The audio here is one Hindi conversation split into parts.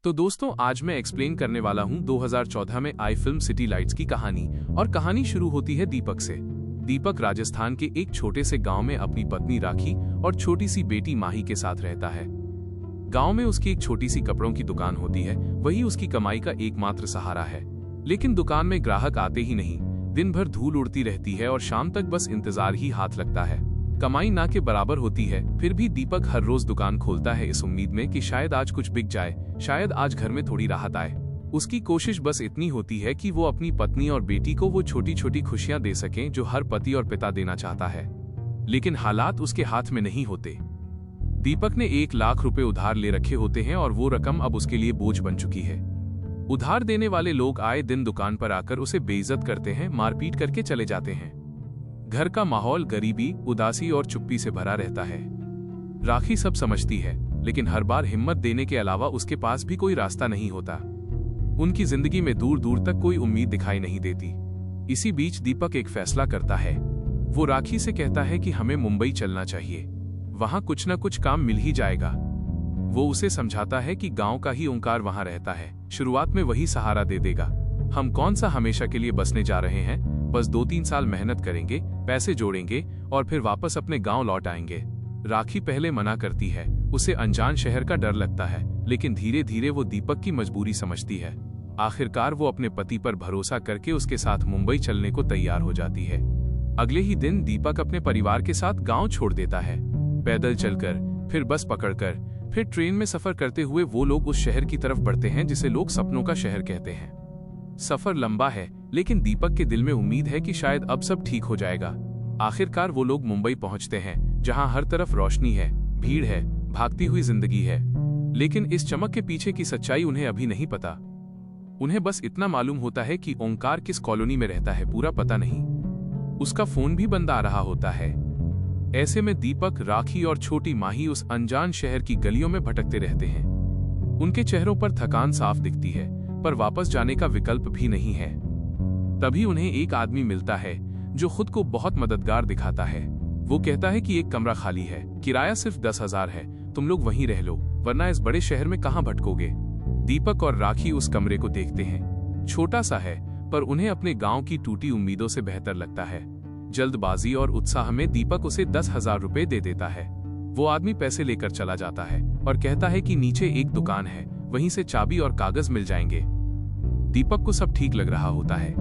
तो दोस्तों आज मैं एक्सप्लेन करने वाला हूँ 2014 में आई फिल्म सिटी लाइट्स की कहानी। और कहानी शुरू होती है दीपक से। दीपक राजस्थान के एक छोटे से गांव में अपनी पत्नी राखी और छोटी सी बेटी माही के साथ रहता है। गांव में उसकी एक छोटी सी कपड़ों की दुकान होती है, वही उसकी कमाई का एकमात्र सहारा है। लेकिन दुकान में ग्राहक आते ही नहीं, दिन भर धूल उड़ती रहती है और शाम तक बस इंतजार ही हाथ लगता है। कमाई ना के बराबर होती है, फिर भी दीपक हर रोज दुकान खोलता है इस उम्मीद में कि शायद आज कुछ बिक जाए, शायद आज घर में थोड़ी राहत आए। उसकी कोशिश बस इतनी होती है कि वो अपनी पत्नी और बेटी को वो छोटी छोटी खुशियां दे सकें जो हर पति और पिता देना चाहता है। लेकिन हालात उसके हाथ में नहीं होते। दीपक ने 1 लाख रुपए उधार ले रखे होते हैं और वो रकम अब उसके लिए बोझ बन चुकी है। उधार देने वाले लोग आए दिन दुकान पर आकर उसे बेइज्जत करते हैं, मारपीट करके चले जाते हैं। घर का माहौल गरीबी, उदासी और चुप्पी से भरा रहता है। राखी सब समझती है, लेकिन हर बार हिम्मत देने के अलावा उसके पास भी कोई रास्ता नहीं होता। उनकी जिंदगी में दूर दूर तक कोई उम्मीद दिखाई नहीं देती। इसी बीच दीपक एक फैसला करता है। वो राखी से कहता है कि हमें मुंबई चलना चाहिए, वहां कुछ न कुछ काम मिल ही जाएगा। वो उसे समझाता है कि गांव का ही ओंकार वहां रहता है, शुरुआत में वही सहारा दे देगा। हम कौन सा हमेशा के लिए बसने जा रहे हैं, बस 2-3 साल मेहनत करेंगे, पैसे जोड़ेंगे और फिर वापस अपने गांव लौट आएंगे। राखी पहले मना करती है, उसे अनजान शहर का डर लगता है, लेकिन धीरे धीरे वो दीपक की मजबूरी समझती है। आखिरकार वो अपने पति पर भरोसा करके उसके साथ मुंबई चलने को तैयार हो जाती है। अगले ही दिन दीपक अपने परिवार के साथ गांव छोड़ देता है। पैदल चलकर, फिर बस पकड़कर, फिर ट्रेन में सफर करते हुए वो लोग उस शहर की तरफ बढ़ते हैं जिसे लोग सपनों का शहर कहते हैं। सफर लंबा है, लेकिन दीपक के दिल में उम्मीद है कि शायद अब सब ठीक हो जाएगा। आखिरकार वो लोग मुंबई पहुंचते हैं, जहां हर तरफ रोशनी है, भीड़ है, भागती हुई जिंदगी है। लेकिन इस चमक के पीछे की सच्चाई उन्हें अभी नहीं पता। उन्हें बस इतना मालूम होता है कि ओंकार किस कॉलोनी में रहता है, पूरा पता नहीं। उसका फोन भी बंद आ रहा होता है। ऐसे में दीपक, राखी और छोटी माही उस अनजान शहर की गलियों में भटकते रहते हैं। उनके चेहरों पर थकान साफ दिखती है, पर वापस जाने का विकल्प भी नहीं है। तभी उन्हें एक आदमी मिलता है जो खुद को बहुत मददगार दिखाता है। वो कहता है कि एक कमरा खाली है, किराया सिर्फ 10,000 है, तुम लोग वहीं रह लो, वरना इस बड़े शहर में कहां भटकोगे। दीपक और राखी उस कमरे को देखते हैं। छोटा सा है, पर उन्हें अपने गांव की टूटी उम्मीदों से बेहतर लगता है। जल्दबाजी और उत्साह में दीपक उसे 10,000 रुपए दे देता है। वो आदमी पैसे लेकर चला जाता है और कहता है कि नीचे एक दुकान है, वहीं से चाबी और कागज मिल जाएंगे। दीपक को सब ठीक लग रहा होता है।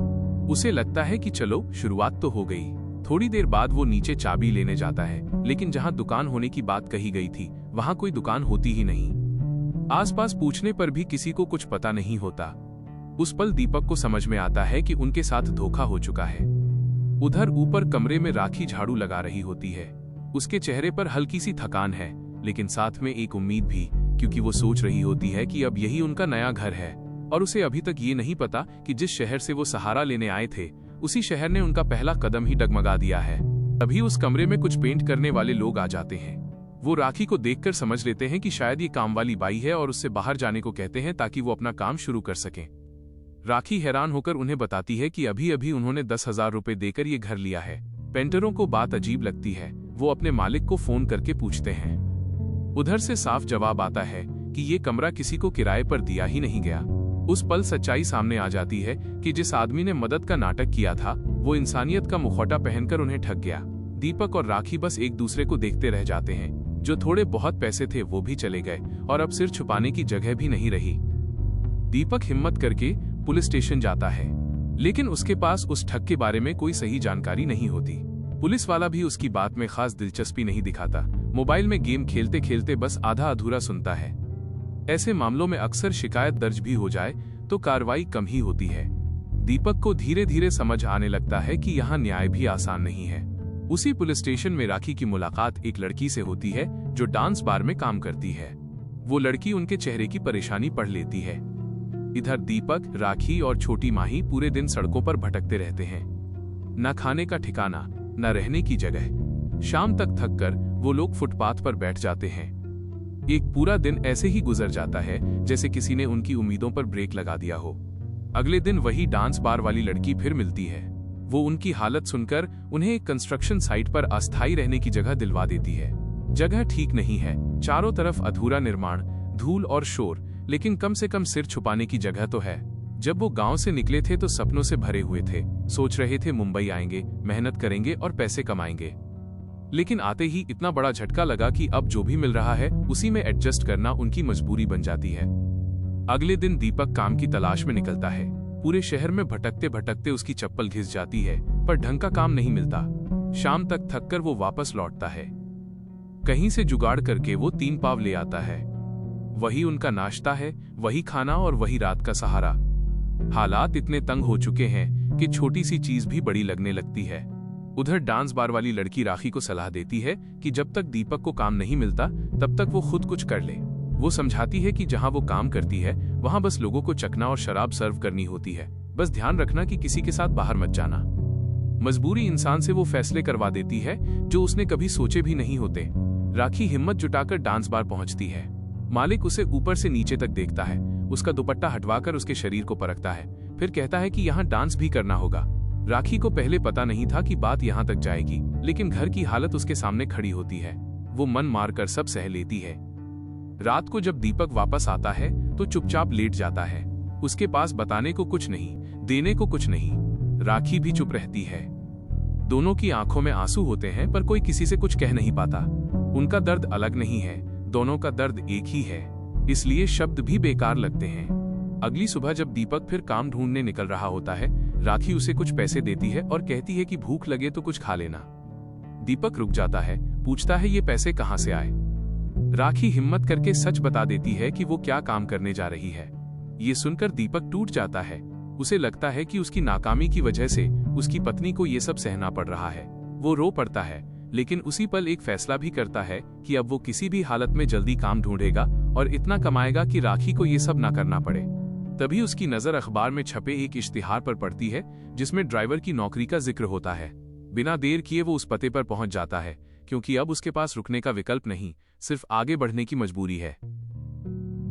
उसे लगता है कि चलो शुरुआत तो हो गई। थोड़ी देर बाद वो नीचे चाबी लेने जाता है, लेकिन जहां दुकान होने की बात कही गई थी, वहां कोई दुकान होती ही नहीं। आसपास पूछने पर भी किसी को कुछ पता नहीं होता। उस पल दीपक को समझ में आता है कि उनके साथ धोखा हो चुका है। उधर ऊपर कमरे में राखी झाड़ू लगा रही होती है। उसके चेहरे पर हल्की सी थकान है, लेकिन साथ में एक उम्मीद भी, क्योंकि वो सोच रही होती है कि अब यही उनका नया घर है। और उसे अभी तक ये नहीं पता कि जिस शहर से वो सहारा लेने आए थे, उसी शहर ने उनका पहला कदम ही डगमगा दिया है। तभी उस कमरे में कुछ पेंट करने वाले लोग आ जाते हैं। वो राखी को देखकर समझ लेते हैं कि शायद ये काम वाली बाई है और उससे बाहर जाने को कहते हैं ताकि वो अपना काम शुरू कर सकें। राखी हैरान होकर उन्हें बताती है कि अभी अभी उन्होंने 10,000 रुपए देकर ये घर लिया है। पेंटरों को बात अजीब लगती है। वो अपने मालिक को फोन करके पूछते हैं। उधर से साफ जवाब आता है कि ये कमरा किसी को किराए पर दिया ही नहीं गया। उस पल सच्चाई सामने आ जाती है कि जिस आदमी ने मदद का नाटक किया था, वो इंसानियत का मुखौटा पहनकर उन्हें ठग गया। दीपक और राखी बस एक दूसरे को देखते रह जाते हैं। जो थोड़े बहुत पैसे थे वो भी चले गए और अब सिर छुपाने की जगह भी नहीं रही। दीपक हिम्मत करके पुलिस स्टेशन जाता है, लेकिन उसके पास उस ठग के बारे में कोई सही जानकारी नहीं होती। पुलिस वाला भी उसकी बात में खास दिलचस्पी नहीं दिखाता। मोबाइल में गेम खेलते खेलते बस आधा अधूरा सुनता है। ऐसे मामलों में अक्सर शिकायत दर्ज भी हो जाए तो कार्रवाई कम ही होती है। दीपक को धीरे धीरे समझ आने लगता है कि यहाँ न्याय भी आसान नहीं है। उसी पुलिस स्टेशन में राखी की मुलाकात एक लड़की से होती है जो डांस बार में काम करती है। वो लड़की उनके चेहरे की परेशानी पढ़ लेती है। इधर दीपक, राखी और छोटी माही पूरे दिन सड़कों पर भटकते रहते हैं। न खाने का ठिकाना, न रहने की जगह। शाम तक थक कर वो लोग फुटपाथ पर बैठ जाते हैं। एक पूरा दिन ऐसे ही गुजर जाता है जैसे किसी ने उनकी उम्मीदों पर ब्रेक लगा दिया हो। अगले दिन वही डांस बार वाली लड़की फिर मिलती है। वो उनकी हालत सुनकर उन्हें एक कंस्ट्रक्शन साइट पर अस्थायी रहने की जगह दिलवा देती है। जगह ठीक नहीं है, चारों तरफ अधूरा निर्माण, धूल और शोर, लेकिन कम से कम सिर छुपाने की जगह तो है। जब वो गांव से निकले थे तो सपनों से भरे हुए थे, सोच रहे थे मुंबई आएंगे, मेहनत करेंगे और पैसे कमाएंगे। लेकिन आते ही इतना बड़ा झटका लगा कि अब जो भी मिल रहा है उसी में एडजस्ट करना उनकी मजबूरी बन जाती है। अगले दिन दीपक काम की तलाश में निकलता है। पूरे शहर में भटकते भटकते उसकी चप्पल घिस जाती है, पर ढंग का काम नहीं मिलता। शाम तक थककर वो वापस लौटता है। कहीं से जुगाड़ करके वो 3 पाव ले आता है। वही उनका नाश्ता है, वही खाना और वही रात का सहारा। हालात इतने तंग हो चुके हैं कि छोटी सी चीज भी बड़ी लगने लगती है। उधर डांस बार वाली लड़की राखी को सलाह देती है कि जब तक दीपक को काम नहीं मिलता तब तक वो खुद कुछ कर ले। वो समझाती है कि जहां वो काम करती है वहां बस लोगों को चखना और शराब सर्व करनी होती है, बस ध्यान रखना कि किसी के साथ बाहर मत जाना। मजबूरी इंसान से वो फैसले करवा देती है जो उसने कभी सोचे भी नहीं होते। राखी हिम्मत जुटाकर डांस बार पहुंचती है। मालिक उसे ऊपर से नीचे तक देखता है, उसका दुपट्टा हटवाकर उसके शरीर को परखता है, फिर कहता है कि यहाँ डांस भी करना होगा। राखी को पहले पता नहीं था कि बात यहाँ तक जाएगी, लेकिन घर की हालत उसके सामने खड़ी होती है। वो मन मारकर सब सह लेती है। रात को जब दीपक वापस आता है तो चुपचाप लेट जाता है। उसके पास बताने को कुछ नहीं, देने को कुछ नहीं। राखी भी चुप रहती है। दोनों की आंखों में आंसू होते हैं, पर कोई किसी से कुछ कह नहीं पाता। उनका दर्द अलग नहीं है, दोनों का दर्द एक ही है, इसलिए शब्द भी बेकार लगते हैं। अगली सुबह जब दीपक फिर काम ढूंढने निकल रहा होता है, राखी उसे कुछ पैसे देती है और कहती है कि भूख लगे तो कुछ खा लेना। दीपक रुक जाता है, पूछता है ये पैसे कहाँ से आए। राखी हिम्मत करके सच बता देती है कि वो क्या काम करने जा रही है। ये सुनकर दीपक टूट जाता है। उसे लगता है कि उसकी नाकामी की वजह से उसकी पत्नी को ये सब सहना पड़ रहा है। वो रो पड़ता है, लेकिन उसी पल एक फैसला भी करता है कि अब वो किसी भी हालत में जल्दी काम ढूंढेगा और इतना कमाएगा कि राखी को ये सब ना करना पड़े। तभी उसकी नजर अखबार में छपे एक इश्तिहार पर पड़ती है जिसमें ड्राइवर की नौकरी का जिक्र होता है। बिना देर किए वो उस पते पर पहुंच जाता है, क्योंकि अब उसके पास रुकने का विकल्प नहीं, सिर्फ आगे बढ़ने की मजबूरी है।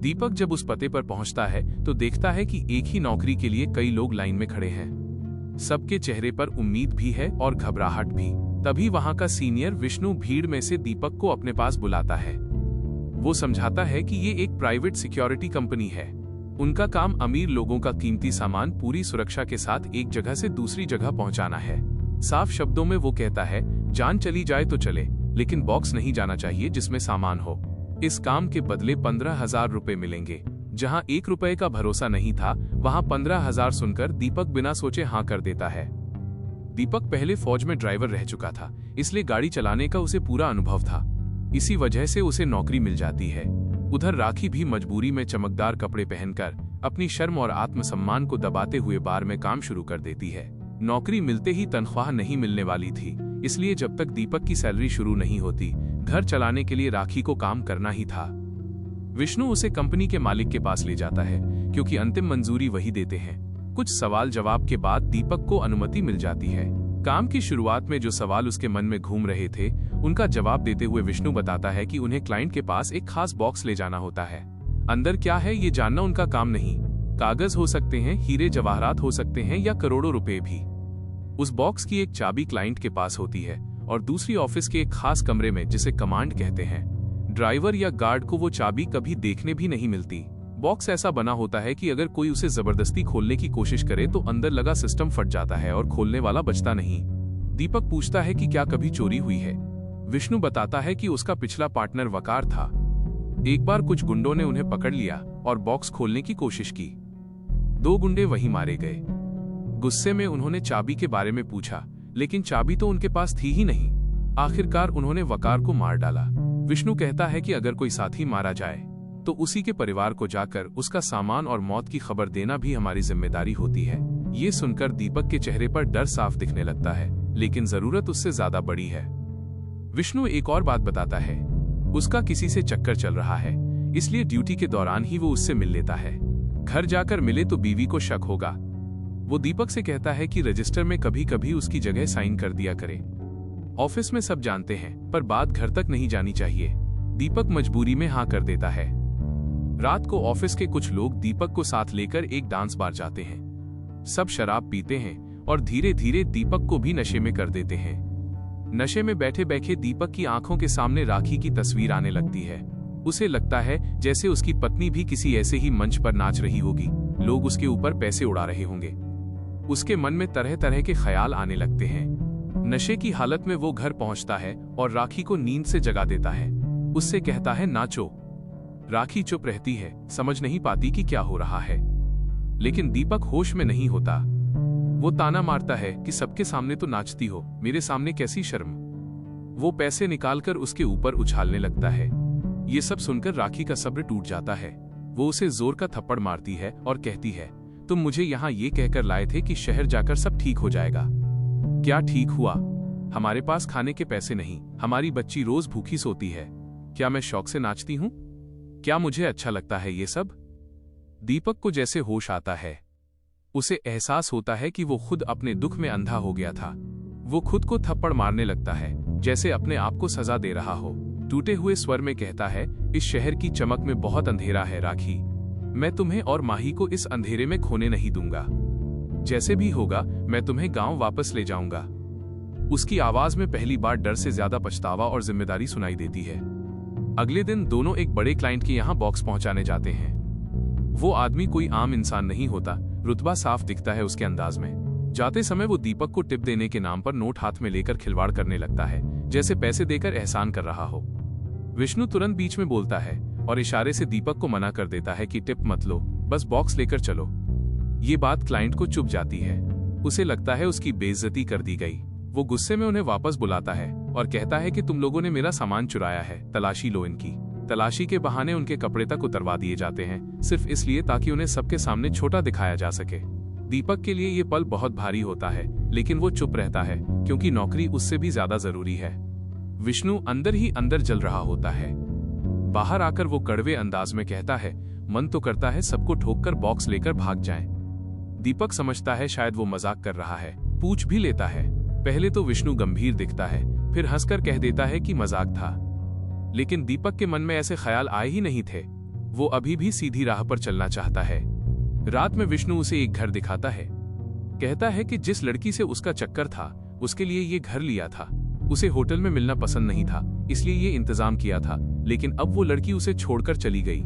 दीपक जब उस पते पर पहुंचता है तो देखता है कि एक ही नौकरी के लिए कई लोग लाइन में खड़े हैं। सबके चेहरे पर उम्मीद भी है और घबराहट भी। तभी वहां का सीनियर विष्णु भीड़ में से दीपक को अपने पास बुलाता है। वो समझाता है कि ये एक प्राइवेट सिक्योरिटी कंपनी है। उनका काम अमीर लोगों का कीमती सामान पूरी सुरक्षा के साथ एक जगह से दूसरी जगह पहुंचाना है। साफ शब्दों में वो कहता है, जान चली जाए तो चले, लेकिन बॉक्स नहीं जाना चाहिए जिसमें सामान हो। इस काम के बदले 15,000 रुपए मिलेंगे। जहां 1 रुपए का भरोसा नहीं था, वहां 15,000 सुनकर दीपक बिना सोचे हाँ कर देता है। दीपक पहले फौज में ड्राइवर रह चुका था, इसलिए गाड़ी चलाने का उसे पूरा अनुभव था। इसी वजह से उसे नौकरी मिल जाती है। उधर राखी भी मजबूरी में चमकदार कपड़े पहनकर अपनी शर्म और आत्मसम्मान को दबाते हुए बार में काम शुरू कर देती है। नौकरी मिलते ही तनख्वाह नहीं मिलने वाली थी, इसलिए जब तक दीपक की सैलरी शुरू नहीं होती, घर चलाने के लिए राखी को काम करना ही था। विष्णु उसे कंपनी के मालिक के पास ले जाता है, क्योंकि अंतिम मंजूरी वही देते हैं। कुछ सवाल जवाब के बाद दीपक को अनुमति मिल जाती है। काम की शुरुआत में जो सवाल उसके मन में घूम रहे थे, उनका जवाब देते हुए विष्णु बताता है कि उन्हें क्लाइंट के पास एक खास बॉक्स ले जाना होता है। अंदर क्या है ये जानना उनका काम नहीं। कागज हो सकते हैं, हीरे जवाहरात हो सकते हैं या करोड़ों रुपए भी। उस बॉक्स की एक चाबी क्लाइंट के पास होती है और दूसरी ऑफिस के एक खास कमरे में, जिसे कमांड कहते हैं। ड्राइवर या गार्ड को वो चाबी कभी देखने भी नहीं मिलती। बॉक्स ऐसा बना होता है कि अगर कोई उसे जबरदस्ती खोलने की कोशिश करे तो अंदर लगा सिस्टम फट जाता है और खोलने वाला बचता नहीं। दीपक पूछता है कि क्या कभी चोरी हुई है। विष्णु बताता है कि उसका पिछला पार्टनर वकार था। एक बार कुछ गुंडों ने उन्हें पकड़ लिया और बॉक्स खोलने की कोशिश की। 2 गुंडे वहीं मारे गए। गुस्से में उन्होंने चाबी के बारे में पूछा, लेकिन चाबी तो उनके पास थी ही नहीं। आखिरकार उन्होंने वकार को मार डाला। विष्णु कहता है कि अगर कोई साथी मारा जाए तो उसी के परिवार को जाकर उसका सामान और मौत की खबर देना भी हमारी जिम्मेदारी होती है। ये सुनकर दीपक के चेहरे पर डर साफ दिखने लगता है, लेकिन जरूरत उससे ज्यादा बड़ी है। विष्णु एक और बात बताता है, उसका किसी से चक्कर चल रहा है, इसलिए ड्यूटी के दौरान ही वो उससे मिल लेता है। घर जाकर मिले तो बीवी को शक होगा। वो दीपक से कहता है कि रजिस्टर में कभी कभी उसकी जगह साइन कर दिया करे। ऑफिस में सब जानते हैं, पर बात घर तक नहीं जानी चाहिए। दीपक मजबूरी में हाँ कर देता है। रात को ऑफिस के कुछ लोग दीपक को साथ लेकर एक डांस बार जाते हैं। सब शराब पीते हैं और धीरे धीरे दीपक को भी नशे में कर देते हैं। नशे में बैठे बैठे दीपक की आंखों के सामने राखी की तस्वीर आने लगती है। उसे लगता है जैसे उसकी पत्नी भी किसी ऐसे ही मंच पर नाच रही होगी, लोग उसके ऊपर पैसे उड़ा रहे होंगे। उसके मन में तरह तरह के ख्याल आने लगते हैं। नशे की हालत में वो घर पहुंचता है और राखी को नींद से जगा देता है। उससे कहता है नाचो। राखी चुप रहती है, समझ नहीं पाती कि क्या हो रहा है। लेकिन दीपक होश में नहीं होता। वो ताना मारता है कि सबके सामने तो नाचती हो, मेरे सामने कैसी शर्म। वो पैसे निकालकर उसके ऊपर उछालने लगता है। ये सब सुनकर राखी का सब्र टूट जाता है। वो उसे जोर का थप्पड़ मारती है और कहती है, तुम मुझे यहाँ ये कहकर लाए थे कि शहर जाकर सब ठीक हो जाएगा। क्या ठीक हुआ? हमारे पास खाने के पैसे नहीं, हमारी बच्ची रोज भूखी सोती है। क्या मैं शौक से नाचती हूँ? क्या मुझे अच्छा लगता है ये सब? दीपक को जैसे होश आता है। उसे एहसास होता है कि वो खुद अपने दुख में अंधा हो गया था। वो खुद को थप्पड़ मारने लगता है, जैसे अपने आप को सजा दे रहा हो। टूटे हुए स्वर में कहता है, इस शहर की चमक में बहुत अंधेरा है राखी। मैं तुम्हें और माही को इस अंधेरे में खोने नहीं दूंगा। जैसे भी होगा मैं तुम्हें गांव वापस ले जाऊंगा। उसकी आवाज में पहली बार डर से ज्यादा पछतावा और जिम्मेदारी सुनाई देती है। अगले दिन दोनों एक बड़े क्लाइंट के यहाँ बॉक्स पहुंचाने जाते हैं। वो आदमी कोई आम इंसान नहीं होता, रुतबा साफ दिखता है उसके अंदाज में। जाते समय वो दीपक को टिप देने के नाम पर नोट हाथ में लेकर खिलवाड़ करने लगता है, जैसे पैसे देकर एहसान कर रहा हो। विष्णु तुरंत बीच में बोलता है और इशारे से दीपक को मना कर देता है कि टिप मत लो, बस बॉक्स लेकर चलो। ये बात क्लाइंट को चुभ जाती है। उसे लगता है उसकी बेइज्जती कर दी गई। वो गुस्से में उन्हें वापस बुलाता है और कहता है कि तुम लोगों ने मेरा सामान चुराया है, तलाशी लो इनकी। तलाशी के बहाने उनके कपड़े तक उतरवा दिए जाते हैं, सिर्फ इसलिए ताकि उन्हें सबके सामने छोटा दिखाया जा सके। दीपक के लिए ये पल बहुत भारी होता है, लेकिन वो चुप रहता है क्योंकि नौकरी उससे भी ज्यादा जरूरी है। विष्णु अंदर ही अंदर जल रहा होता है। बाहर आकर वो कड़वे अंदाज में कहता है, मन तो करता है सबको ठोककर बॉक्स लेकर भाग जाएं। दीपक समझता है शायद वो मजाक कर रहा है, पूछ भी लेता है। पहले तो विष्णु गंभीर दिखता है, फिर हंसकर कह देता है कि मजाक था। लेकिन दीपक के मन में ऐसे ख्याल आए ही नहीं थे। वो अभी भी सीधी राह पर चलना चाहता है। रात में विष्णु उसे एक घर दिखाता है। कहता है कि जिस लड़की से उसका चक्कर था उसके लिए ये घर लिया था। उसे होटल में मिलना पसंद नहीं था, इसलिए ये इंतजाम किया था, लेकिन अब वो लड़की उसे छोड़कर चली गई।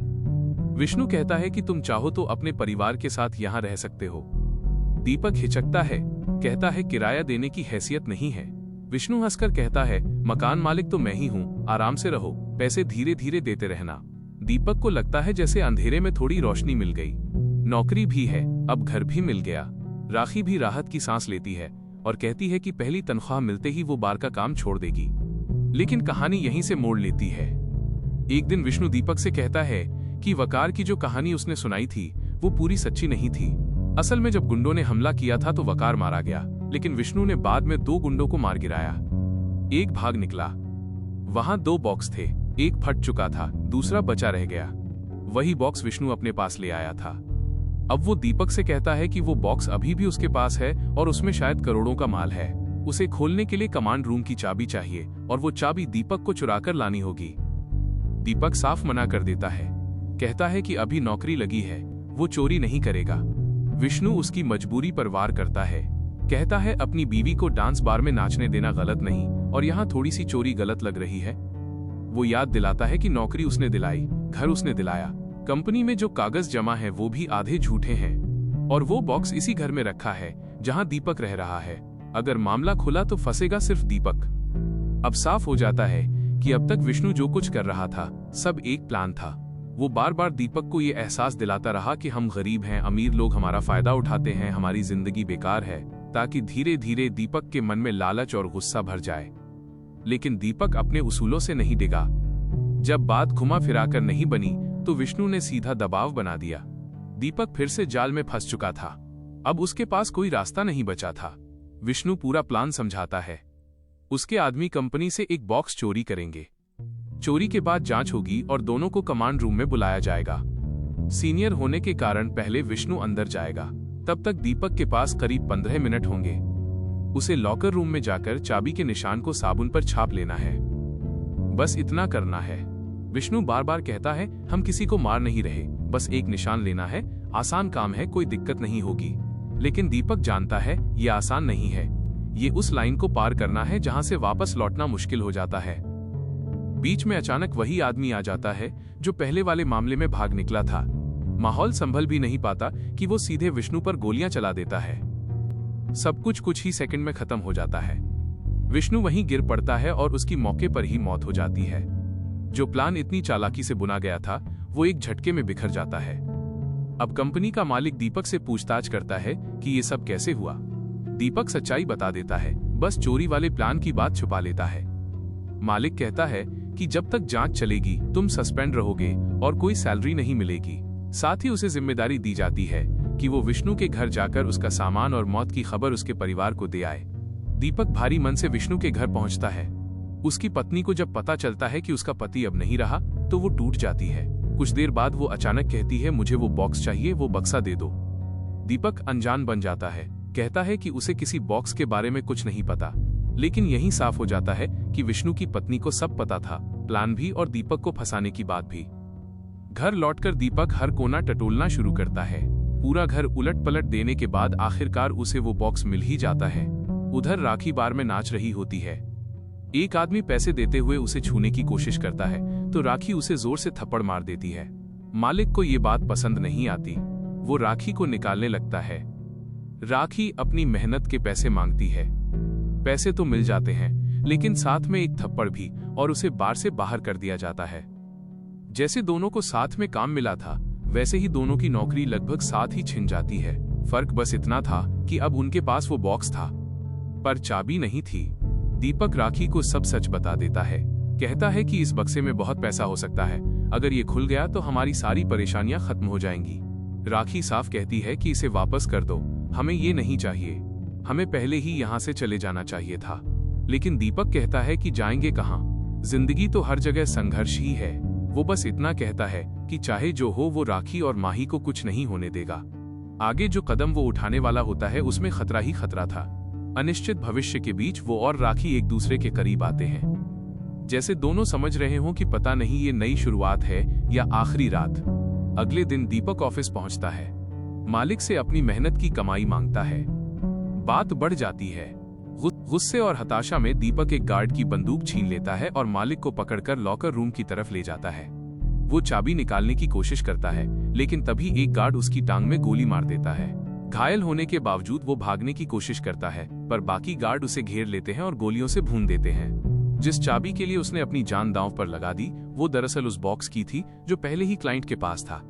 विष्णु कहता है कि तुम चाहो तो अपने परिवार के साथ यहाँ रह सकते हो। दीपक हिचकता है, कहता है किराया देने की हैसियत नहीं है। विष्णु हंसकर कहता है, मकान मालिक तो मैं ही हूँ, आराम से रहो, पैसे धीरे धीरे देते रहना। दीपक को लगता है जैसे अंधेरे में थोड़ी रोशनी मिल गई। नौकरी भी है, अब घर भी मिल गया। राखी भी राहत की सांस लेती है और कहती है कि पहली तनख्वाह मिलते ही वो बार का काम छोड़ देगी। लेकिन कहानी यहीं से मोड़ लेती है। एक दिन विष्णु दीपक से कहता है कि वकार की जो कहानी उसने सुनाई थी वो पूरी सच्ची नहीं थी। असल में जब गुंडों ने हमला किया था तो वकार मारा गया, लेकिन विष्णु ने बाद में 2 गुंडों को मार गिराया। एक भाग निकला। वहां 2 बॉक्स थे, एक फट चुका था, दूसरा बचा रह गया। वही बॉक्स विष्णु अपने पास ले आया था। अब वो दीपक से कहता है कि वो बॉक्स अभी भी उसके पास है और उसमें शायद करोड़ों का माल है। उसे खोलने के लिए कमांड रूम की चाबी चाहिए और वो चाबी दीपक को चुराकर लानी होगी। दीपक साफ मना कर देता है, कहता है कि अभी नौकरी लगी है, वो चोरी नहीं करेगा। विष्णु उसकी मजबूरी पर वार करता है, कहता है अपनी बीवी को डांस बार में नाचने देना गलत नहीं और यहाँ थोड़ी सी चोरी गलत लग रही है। वो याद दिलाता है कि नौकरी उसने दिलाई, घर उसने दिलाया, कंपनी में जो कागज जमा है वो भी आधे झूठे हैं और वो बॉक्स इसी घर में रखा है जहां दीपक रह रहा है। अगर मामला खुला तो फंसेगा सिर्फ दीपक। अब साफ हो जाता है कि अब तक विष्णु जो कुछ कर रहा था सब एक प्लान था। वो बार बार दीपक को ये एहसास दिलाता रहा कि हम गरीब हैं, अमीर लोग हमारा फायदा उठाते हैं, हमारी जिंदगी बेकार है, ताकि धीरे धीरे दीपक के मन में लालच और गुस्सा भर जाए। लेकिन दीपक अपने उसूलों से नहीं डिगा। जब बात घुमा फिराकर नहीं बनी तो विष्णु ने सीधा दबाव बना दिया। दीपक फिर से जाल में फंस चुका था। अब उसके पास कोई रास्ता नहीं बचा था। विष्णु पूरा प्लान समझाता है। उसके आदमी कंपनी से एक बॉक्स चोरी करेंगे। चोरी के बाद जांच होगी और दोनों को कमांड रूम में बुलाया जाएगा। सीनियर होने के कारण पहले विष्णु अंदर जाएगा। तब तक दीपक के पास करीब 15 मिनट होंगे। उसे लॉकर रूम में जाकर चाबी के निशान को साबुन पर छाप लेना है। बस इतना करना है। विष्णु बार बार कहता है, हम किसी को मार नहीं रहे, बस एक निशान लेना है, आसान काम है, कोई दिक्कत नहीं होगी। लेकिन दीपक जानता है ये आसान नहीं है। ये उस लाइन को पार करना है जहां से वापस लौटना मुश्किल हो जाता है। बीच में अचानक वही आदमी आ जाता है जो पहले वाले मामले में भाग निकला था। माहौल संभल भी नहीं पाता कि वो सीधे विष्णु पर गोलियां चला देता है। सब कुछ ही सेकंड में खत्म हो जाता है। विष्णु वहीं गिर पड़ता है और उसकी मौके पर ही मौत हो जाती है। जो प्लान इतनी चालाकी से बुना गया था वो एक झटके में बिखर जाता है। अब कंपनी का मालिक दीपक से पूछताछ करता है कि ये सब कैसे हुआ। दीपक सच्चाई बता देता है, बस चोरी वाले प्लान की बात छुपा लेता है। मालिक कहता है कि जब तक जांच चलेगी तुम सस्पेंड रहोगे और कोई सैलरी नहीं मिलेगी। साथ ही उसे जिम्मेदारी दी जाती है कि वो विष्णु के घर जाकर उसका सामान और मौत की खबर उसके परिवार को दे आए। दीपक भारी मन से विष्णु के घर पहुंचता है। उसकी पत्नी को जब पता चलता है कि उसका पति अब नहीं रहा तो वो टूट जाती है। कुछ देर बाद वो अचानक कहती है, मुझे वो बॉक्स चाहिए, वो बक्सा दे दो। दीपक अनजान बन जाता है, कहता है कि उसे किसी बॉक्स के बारे में कुछ नहीं पता। लेकिन यही साफ हो जाता है कि विष्णु की पत्नी को सब पता था, प्लान भी और दीपक को फंसाने की बात भी। घर लौटकर दीपक हर कोना टटोलना शुरू करता है। पूरा घर उलट पलट देने के बाद आखिरकार उसे वो बॉक्स मिल ही जाता है। उधर राखी बार में नाच रही होती है। एक आदमी पैसे देते हुए उसे छूने की कोशिश करता है तो राखी उसे जोर से थप्पड़ मार देती है। मालिक को ये बात पसंद नहीं आती। वो राखी को निकालने लगता है। राखी अपनी मेहनत के पैसे मांगती है। पैसे तो मिल जाते हैं लेकिन साथ में एक थप्पड़ भी, और उसे बार से बाहर कर दिया जाता है। जैसे दोनों को साथ में काम मिला था वैसे ही दोनों की नौकरी लगभग साथ ही छिन जाती है। फर्क बस इतना था कि अब उनके पास वो बॉक्स था पर चाबी नहीं थी। दीपक राखी को सब सच बता देता है। कहता है कि इस बक्से में बहुत पैसा हो सकता है, अगर ये खुल गया तो हमारी सारी परेशानियां खत्म हो जाएंगी। राखी साफ कहती है कि इसे वापस कर दो, हमें ये नहीं चाहिए, हमें पहले ही यहाँ से चले जाना चाहिए था। लेकिन दीपक कहता है कि जाएंगे कहाँ, जिंदगी तो हर जगह संघर्ष ही है। वो बस इतना कहता है कि चाहे जो हो वो राखी और माही को कुछ नहीं होने देगा। आगे जो कदम वो उठाने वाला होता है उसमें खतरा ही खतरा था। अनिश्चित भविष्य के बीच वो और राखी एक दूसरे के करीब आते हैं, जैसे दोनों समझ रहे हों कि पता नहीं ये नई शुरुआत है या आखिरी रात। अगले दिन दीपक ऑफिस पहुंचता है। मालिक से अपनी मेहनत की कमाई मांगता है। बात बढ़ जाती है। गुस्से और हताशा में दीपक एक गार्ड की बंदूक छीन लेता है और मालिक को पकड़कर लॉकर रूम की तरफ ले जाता है। वो चाबी निकालने की कोशिश करता है लेकिन तभी एक गार्ड उसकी टांग में गोली मार देता है। घायल होने के बावजूद वो भागने की कोशिश करता है पर बाकी गार्ड उसे घेर लेते हैं और गोलियों से भून देते हैं। जिस चाबी के लिए उसने अपनी जान दांव पर लगा दी वो दरअसल उस बॉक्स की थी जो पहले ही क्लाइंट के पास था।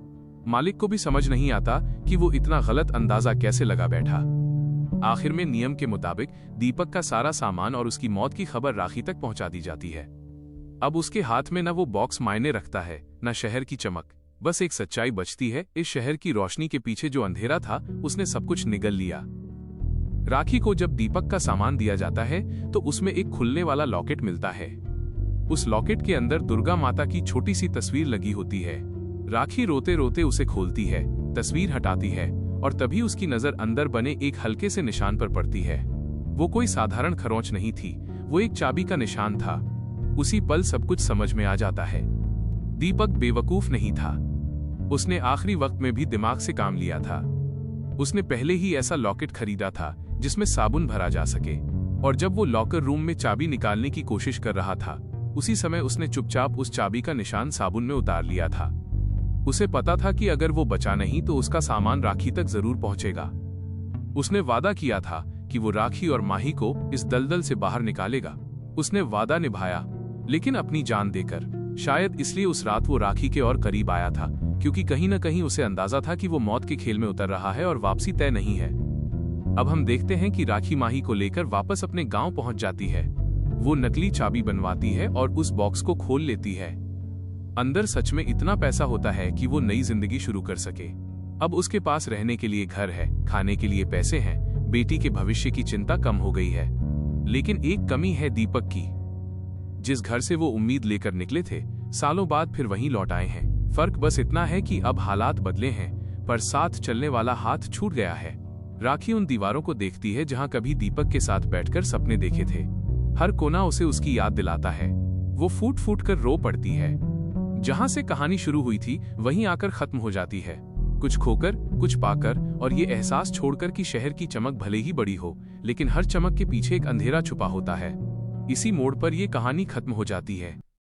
मालिक को भी समझ नहीं आता कि वो इतना गलत अंदाजा कैसे लगा बैठा। आखिर में नियम के मुताबिक दीपक का सारा सामान और उसकी मौत की खबर राखी तक पहुंचा दी जाती है। अब उसके हाथ में न वो बॉक्स मायने रखता है न शहर की चमक, बस एक सच्चाई बचती है। इस शहर की रोशनी के पीछे जो अंधेरा था उसने सब कुछ निगल लिया। राखी को जब दीपक का सामान दिया जाता है तो उसमें एक खुलने वाला लॉकेट मिलता है। उस लॉकेट के अंदर दुर्गा माता की छोटी सी तस्वीर लगी होती है। राखी रोते रोते उसे खोलती है, तस्वीर हटाती है और तभी उसकी नजर अंदर बने एक हल्के से निशान पर पड़ती है। वो कोई साधारण खरोंच नहीं थी, वो एक चाबी का निशान था। उसी पल सब कुछ समझ में आ जाता है। दीपक बेवकूफ नहीं था। उसने आखिरी वक्त में भी दिमाग से काम लिया था। उसने पहले ही ऐसा लॉकेट खरीदा था जिसमें साबुन भरा जा सके, और जब वो लॉकर रूम में चाबी निकालने की कोशिश कर रहा था उसी समय उसने चुपचाप उस चाबी का निशान साबुन में उतार लिया था। उसे पता था कि अगर वो बचा नहीं तो उसका सामान राखी तक जरूर पहुंचेगा। उसने वादा किया था कि वो राखी और माही को इस दलदल से बाहर निकालेगा। उसने वादा निभाया, लेकिन अपनी जान देकर। शायद इसलिए उस रात वो राखी के और करीब आया था, क्योंकि कहीं न कहीं उसे अंदाजा था कि वो मौत के खेल में उतर रहा है और वापसी तय नहीं है। अब हम देखते हैं कि राखी माही को लेकर वापस अपने गांव पहुंच जाती है। वो नकली चाबी बनवाती है और उस बॉक्स को खोल लेती है। अंदर सच में इतना पैसा होता है कि वो नई जिंदगी शुरू कर सके। अब उसके पास रहने के लिए घर है, खाने के लिए पैसे हैं, बेटी के भविष्य की चिंता कम हो गई है। लेकिन एक कमी है दीपक की। जिस घर से वो उम्मीद लेकर निकले थे, सालों बाद फिर वहीं लौट आए हैं। फर्क बस इतना है कि अब हालात बदले हैं, पर साथ चलने वाला हाथ छूट गया है। राखी उन दीवारों को देखती है जहां कभी दीपक के साथ बैठकर सपने देखे थे। हर कोना उसे उसकी याद दिलाता है। वो फूट फूट कर रो पड़ती है। जहां से कहानी शुरू हुई थी वहीं आकर खत्म हो जाती है, कुछ खोकर कुछ पाकर, और ये एहसास छोड़कर कि शहर की चमक भले ही बड़ी हो, लेकिन हर चमक के पीछे एक अंधेरा छुपा होता है। इसी मोड़ पर यह कहानी खत्म हो जाती है।